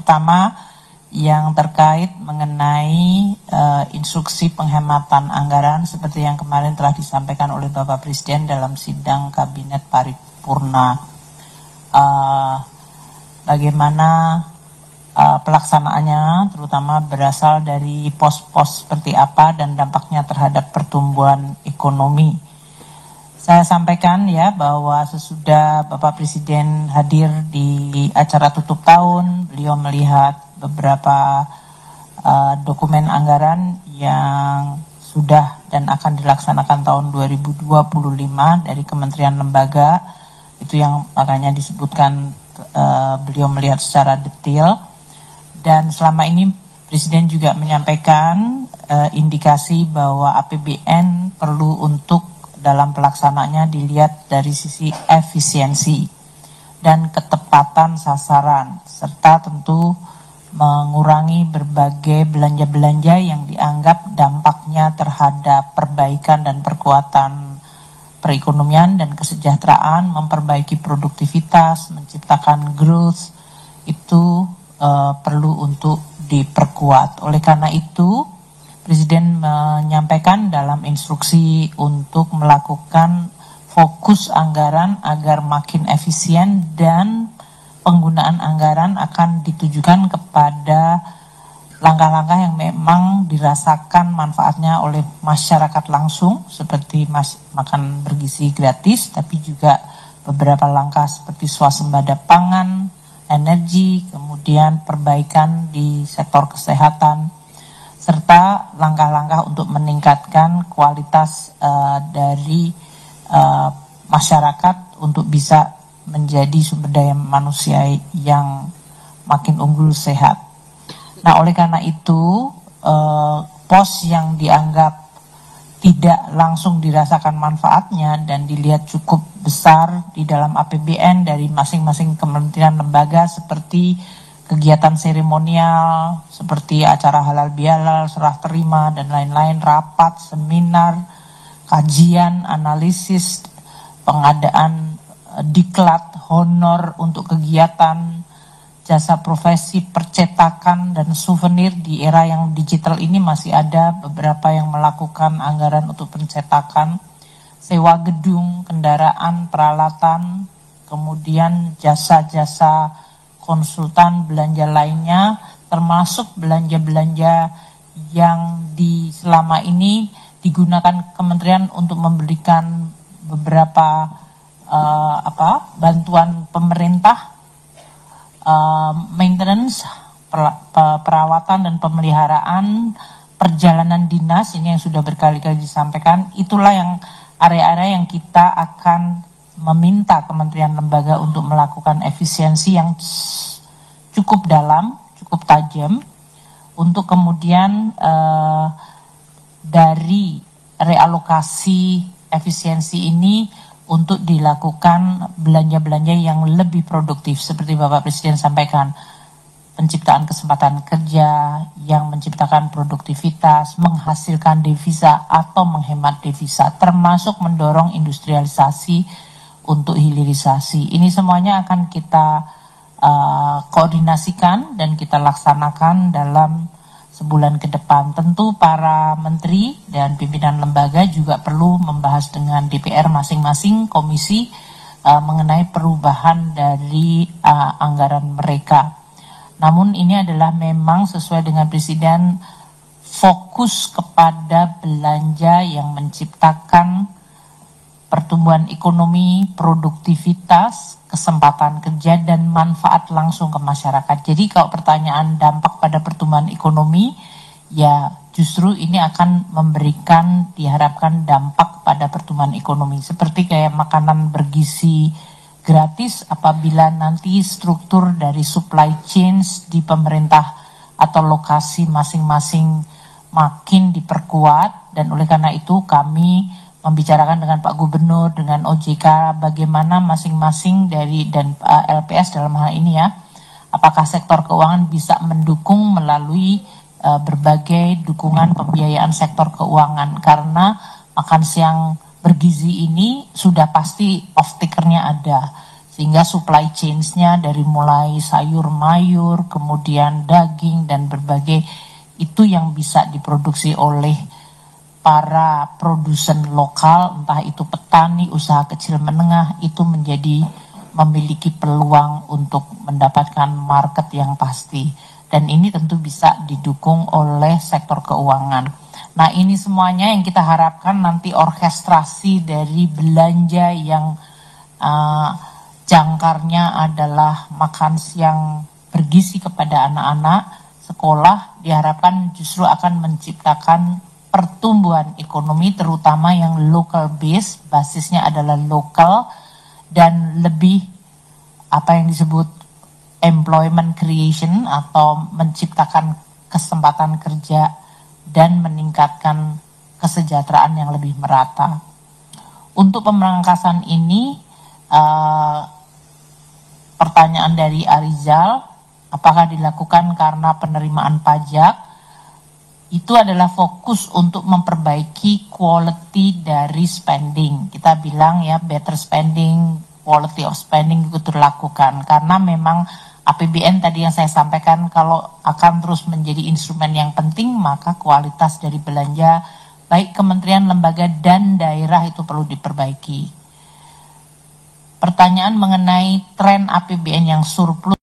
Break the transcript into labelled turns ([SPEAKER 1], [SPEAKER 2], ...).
[SPEAKER 1] pertama yang terkait mengenai instruksi penghematan anggaran seperti yang kemarin telah disampaikan oleh Bapak Presiden dalam sidang Kabinet Paripurna. Bagaimana pelaksanaannya, terutama berasal dari pos-pos seperti apa dan dampaknya terhadap pertumbuhan ekonomi. Saya sampaikan ya bahwa sesudah Bapak Presiden hadir di acara tutup tahun, beliau melihat beberapa dokumen anggaran yang sudah dan akan dilaksanakan tahun 2025 dari kementerian lembaga, itu yang makanya disebutkan beliau melihat secara detail. Dan selama ini Presiden juga menyampaikan indikasi bahwa APBN perlu untuk dalam pelaksanaannya dilihat dari sisi efisiensi dan ketepatan sasaran, serta tentu mengurangi berbagai belanja-belanja yang dianggap dampaknya terhadap perbaikan dan perkuatan perekonomian dan kesejahteraan, memperbaiki produktivitas, menciptakan growth, itu perlu untuk diperkuat. Oleh karena itu, Presiden menyampaikan dalam instruksi untuk melakukan fokus anggaran agar makin efisien dan penggunaan anggaran akan ditujukan kepada langkah-langkah yang memang dirasakan manfaatnya oleh masyarakat langsung, seperti makan bergizi gratis, tapi juga beberapa langkah seperti swasembada pangan, energi, kemudian perbaikan di sektor kesehatan, serta langkah-langkah untuk meningkatkan kualitas dari masyarakat untuk bisa menjadi sumber daya manusia yang makin unggul sehat. Nah, oleh karena itu pos yang dianggap tidak langsung dirasakan manfaatnya dan dilihat cukup besar di dalam APBN dari masing-masing kementerian lembaga seperti kegiatan seremonial, seperti acara halal bihalal, serah terima, dan lain-lain, rapat, seminar, kajian, analisis, pengadaan diklat, honor untuk kegiatan, jasa profesi, percetakan, dan souvenir. Di era yang digital ini masih ada beberapa yang melakukan anggaran untuk pencetakan, sewa gedung, kendaraan, peralatan, kemudian jasa-jasa konsultan, belanja lainnya, termasuk belanja-belanja yang selama ini digunakan kementerian untuk memberikan beberapa bantuan pemerintah, maintenance, perawatan dan pemeliharaan, perjalanan dinas, ini yang sudah berkali-kali disampaikan. Itulah yang area-area yang kita akan meminta kementerian lembaga untuk melakukan efisiensi yang cukup dalam, cukup tajam, untuk kemudian dari realokasi efisiensi ini untuk dilakukan belanja-belanja yang lebih produktif. Seperti Bapak Presiden sampaikan, penciptaan kesempatan kerja yang menciptakan produktivitas, menghasilkan devisa atau menghemat devisa, termasuk mendorong industrialisasi untuk hilirisasi. Ini semuanya akan kita koordinasikan dan kita laksanakan dalam sebulan ke depan. Tentu para menteri dan pimpinan lembaga juga perlu membahas dengan DPR masing-masing komisi mengenai perubahan dari anggaran mereka. Namun ini adalah memang sesuai dengan Presiden, fokus kepada belanja yang menciptakan pertumbuhan ekonomi, produktivitas, kesempatan kerja, dan manfaat langsung ke masyarakat. Jadi kalau pertanyaan dampak pada pertumbuhan ekonomi, ya justru ini akan memberikan, diharapkan dampak pada pertumbuhan ekonomi. Seperti kayak makanan bergizi gratis, apabila nanti struktur dari supply chains di pemerintah atau lokasi masing-masing makin diperkuat, dan oleh karena itu kami membicarakan dengan Pak Gubernur, dengan OJK, bagaimana masing-masing dari dan LPS dalam hal ini ya, apakah sektor keuangan bisa mendukung melalui berbagai dukungan pembiayaan sektor keuangan, karena makan siang bergizi ini sudah pasti off takernya ada, sehingga supply chains-nya dari mulai sayur mayur, kemudian daging dan berbagai itu yang bisa diproduksi oleh para produsen lokal, entah itu petani, usaha kecil menengah, itu memiliki peluang untuk mendapatkan market yang pasti. Dan ini tentu bisa didukung oleh sektor keuangan. Nah, ini semuanya yang kita harapkan nanti orkestrasi dari belanja yang jangkarnya adalah makan siang bergizi kepada anak-anak sekolah, diharapkan justru akan menciptakan pertumbuhan ekonomi terutama yang local base, basisnya adalah lokal dan lebih apa yang disebut employment creation atau menciptakan kesempatan kerja dan meningkatkan kesejahteraan yang lebih merata. Untuk pemangkasan ini, pertanyaan dari Arizal, apakah dilakukan karena penerimaan pajak? Itu adalah fokus untuk memperbaiki quality dari spending. Kita bilang ya better spending, quality of spending itu dilakukan. Karena memang APBN tadi yang saya sampaikan kalau akan terus menjadi instrumen yang penting, maka kualitas dari belanja baik kementerian, lembaga, dan daerah itu perlu diperbaiki. Pertanyaan mengenai tren APBN yang surplus